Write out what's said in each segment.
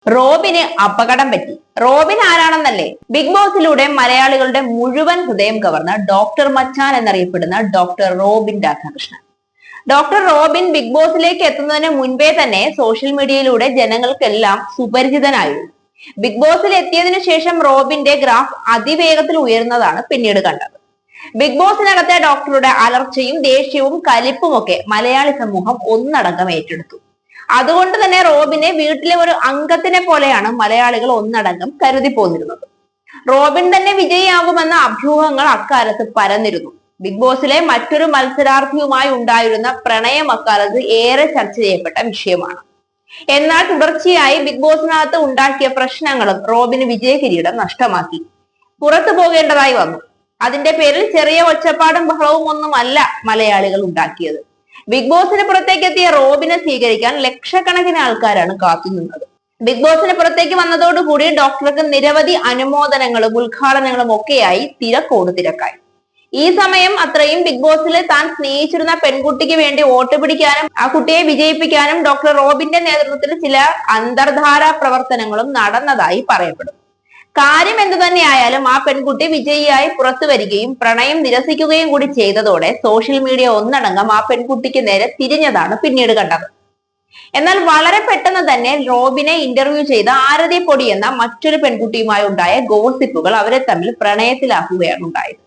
റോബിന് അപകടം പറ്റി. Robin ആരാണെന്നല്ലേ? Big ബോസിലൂടെ മലയാളികളുടെ മുഴുവൻ ഹൃദയം കവർന്ന ഡോക്ടർ മച്ചാൻ എന്നറിയപ്പെടുന്ന doctor Robin Radhakrishnan. Doctor Robin big ബോസിലേക്ക് എത്തുന്നതിന് മുൻപേ തന്നെ സോഷ്യൽ മീഡിയയിലൂടെ ജനങ്ങൾക്കെല്ലാം സുപരിചിതനായിരുന്നു. ബിഗ് ബോസിൽ എത്തിയതിനു ശേഷം റോബിന്റെ ഗ്രാഫ് അതിവേഗത്തിൽ ഉയർന്നതാണ് പിന്നീട് കണ്ടത്. ബിഗ് ബോസിനകത്തെ ഡോക്ടറുടെ അലർച്ചയും ദേഷ്യവും കലിപ്പുമൊക്കെ മലയാളി സമൂഹം ഒന്നടങ്കം ഏറ്റെടുത്തു. അതുകൊണ്ട് തന്നെ റോബിനെ വീട്ടിലെ ഒരു അംഗത്തിനെ പോലെയാണ് മലയാളികൾ ഒന്നടങ്കം കരുതി പോന്നിരുന്നത്. റോബിൻ തന്നെ വിജയിയാകുമെന്ന അഭ്യൂഹങ്ങൾ അക്കാലത്ത് പരന്നിരുന്നു. ബിഗ് ബോസിലെ മറ്റൊരു മത്സരാർത്ഥിയുമായി ഉണ്ടായിരുന്ന പ്രണയം അക്കാലത്ത് ഏറെ ചർച്ച ചെയ്യപ്പെട്ട വിഷയമാണ്. എന്നാൽ തുടർച്ചയായി ബിഗ് ബോസിനകത്ത് ഉണ്ടാക്കിയ പ്രശ്നങ്ങളും റോബിന് വിജയ കിരീടം നഷ്ടമാക്കി. പുറത്തു പോകേണ്ടതായി വന്നു. അതിന്റെ പേരിൽ ചെറിയ ഒച്ചപ്പാടും ബഹളവും ഒന്നുമല്ല മലയാളികൾ ഉണ്ടാക്കിയത്. ബിഗ് ബോസിന് പുറത്തേക്ക് എത്തിയ റോബിനെ സ്വീകരിക്കാൻ ലക്ഷക്കണക്കിന് ആൾക്കാരാണ് കാത്തുനിന്നത്. ബിഗ് ബോസിന് പുറത്തേക്ക് വന്നതോടുകൂടി ഡോക്ടർക്ക് നിരവധി അനുമോദനങ്ങളും ഉദ്ഘാടനങ്ങളും ഒക്കെയായി തിരക്കോട് തിരക്കായി. ഈ സമയം അത്രയും ബിഗ് ബോസിൽ താൻ സ്നേഹിച്ചിരുന്ന പെൺകുട്ടിക്ക് വേണ്ടി വോട്ട് പിടിക്കാനും ആ കുട്ടിയെ വിജയിപ്പിക്കാനും ഡോക്ടർ റോബിന്റെ നേതൃത്വത്തിൽ ചില അന്തർധാരാ പ്രവർത്തനങ്ങളും നടന്നതായി പറയപ്പെടും. കാര്യം എന്തു തന്നെയായാലും ആ പെൺകുട്ടി വിജയിയായി പുറത്തു വരികയും പ്രണയം നിരസിക്കുകയും കൂടി ചെയ്തതോടെ സോഷ്യൽ മീഡിയ ഒന്നടങ്കം ആ പെൺകുട്ടിക്ക് നേരെ തിരിഞ്ഞതാണ് പിന്നീട് കണ്ടത്. എന്നാൽ വളരെ പെട്ടെന്ന് തന്നെ റോബിനെ ഇന്റർവ്യൂ ചെയ്ത ആരതി പൊടി എന്ന മറ്റൊരു പെൺകുട്ടിയുമായി ഉണ്ടായ ഗോസിപ്പുകൾ അവരെ തമ്മിൽ പ്രണയത്തിലാക്കുകയാണ് ഉണ്ടായത്.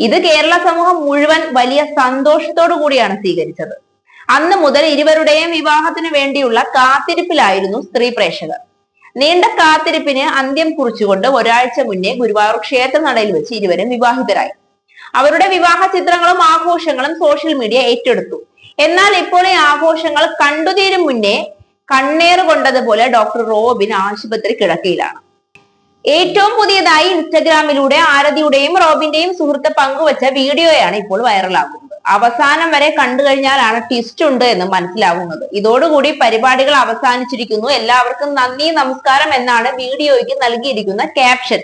ഇത് കേരള സമൂഹം മുഴുവൻ വലിയ സന്തോഷത്തോടു കൂടിയാണ് സ്വീകരിച്ചത്. അന്ന് മുതൽ ഇരുവരുടെയും വിവാഹത്തിന് വേണ്ടിയുള്ള കാത്തിരിപ്പിലായിരുന്നു സ്ത്രീ പ്രേക്ഷകർ. നീണ്ട കാത്തിരിപ്പിന് അന്ത്യം കുറിച്ചുകൊണ്ട് ഒരാഴ്ച മുന്നേ ഗുരുവായൂർ ക്ഷേത്ര നടയിൽ വെച്ച് ഇരുവരും വിവാഹിതരായി. അവരുടെ വിവാഹ ചിത്രങ്ങളും ആഘോഷങ്ങളും സോഷ്യൽ മീഡിയ ഏറ്റെടുത്തു. എന്നാൽ ഇപ്പോൾ ഈ ആഘോഷങ്ങൾ കണ്ടുതീരും മുന്നേ കണ്ണേറ് കൊണ്ടതുപോലെ ഡോക്ടർ റോബിൻ ആശുപത്രി കിടക്കയിലാണ്. ഏറ്റവും പുതിയതായി ഇൻസ്റ്റഗ്രാമിലൂടെ ആരതിയുടെയും റോബിന്റെയും സുഹൃത്ത് പങ്കുവച്ച വീഡിയോയാണ് ഇപ്പോൾ വൈറലാകുന്നത്. അവസാനം വരെ കണ്ടു കഴിഞ്ഞാലാണ് ട്വിസ്റ്റ് ഉണ്ട് എന്ന് മനസ്സിലാകുന്നത്. ഇതോടുകൂടി പരിപാടികൾ അവസാനിച്ചിരിക്കുന്നു. എല്ലാവർക്കും നന്ദി, നമസ്കാരം എന്നാണ് വീഡിയോയ്ക്ക് നൽകിയിരിക്കുന്ന ക്യാപ്ഷൻ.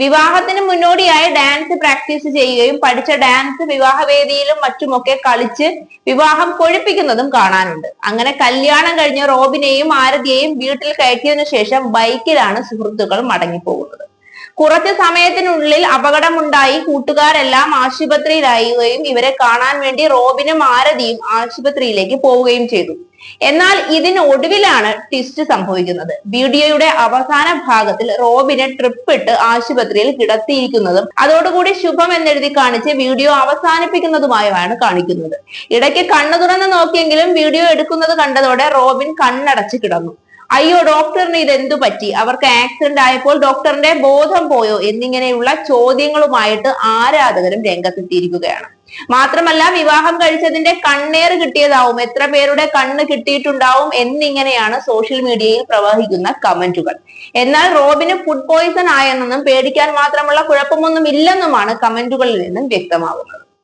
വിവാഹത്തിന് മുന്നോടിയായി ഡാൻസ് പ്രാക്ടീസ് ചെയ്യുകയും പഠിച്ച ഡാൻസ് വിവാഹവേദിയിലും മറ്റുമൊക്കെ കളിച്ച് വിവാഹം കൊഴിപ്പിക്കുന്നതും കാണാനുണ്ട്. അങ്ങനെ കല്യാണം കഴിഞ്ഞ റോബിനെയും ആരതിയെയും വീട്ടിൽ കയറ്റിയതിനു ശേഷം ബൈക്കിലാണ് സുഹൃത്തുക്കൾ മടങ്ങിപ്പോകുന്നത്. കുറച്ച് സമയത്തിനുള്ളിൽ അപകടമുണ്ടായി. കൂട്ടുകാരെല്ലാം ആശുപത്രിയിലാവുകയും ഇവരെ കാണാൻ വേണ്ടി റോബിനും ആരതിയും ആശുപത്രിയിലേക്ക് പോവുകയും ചെയ്തു. എന്നാൽ ഇതിനൊടുവിലാണ് ട്വിസ്റ്റ് സംഭവിക്കുന്നത്. വീഡിയോയുടെ അവസാന ഭാഗത്തിൽ റോബിനെ ട്രിപ്പ് ഇട്ട് ആശുപത്രിയിൽ കിടത്തിയിരിക്കുന്നതും അതോടുകൂടി ശുഭം എന്നെഴുതി കാണിച്ച് വീഡിയോ അവസാനിപ്പിക്കുന്നതുമായാണ് കാണിക്കുന്നത്. ഇടയ്ക്ക് കണ്ണു തുറന്ന് നോക്കിയെങ്കിലും വീഡിയോ എടുക്കുന്നത് കണ്ടതോടെ റോബിൻ കണ്ണടച്ച് കിടന്നു. അയ്യോ, ഡോക്ടറിന് ഇതെന്തു പറ്റി? അവർക്ക് ആക്സിഡന്റ് ആയപ്പോൾ ഡോക്ടറിന്റെ ബോധം പോയോ? എന്നിങ്ങനെയുള്ള ചോദ്യങ്ങളുമായിട്ട് ആരാധകരും രംഗത്തെത്തിയിരിക്കുകയാണ്. മാത്രമല്ല, വിവാഹം കഴിച്ചതിന്റെ കണ്ണേറ് കിട്ടിയതാവും, എത്ര പേരുടെ കണ്ണ് കിട്ടിയിട്ടുണ്ടാവും എന്നിങ്ങനെയാണ് സോഷ്യൽ മീഡിയയിൽ പ്രവഹിക്കുന്ന കമന്റുകൾ. എന്നാൽ റോബിന് ഫുഡ് പോയിസൺ ആയെന്നും പേടിക്കാൻ മാത്രമുള്ള കുഴപ്പമൊന്നും ഇല്ലെന്നുമാണ് കമന്റുകളിൽ നിന്നും വ്യക്തമാകുന്നത്.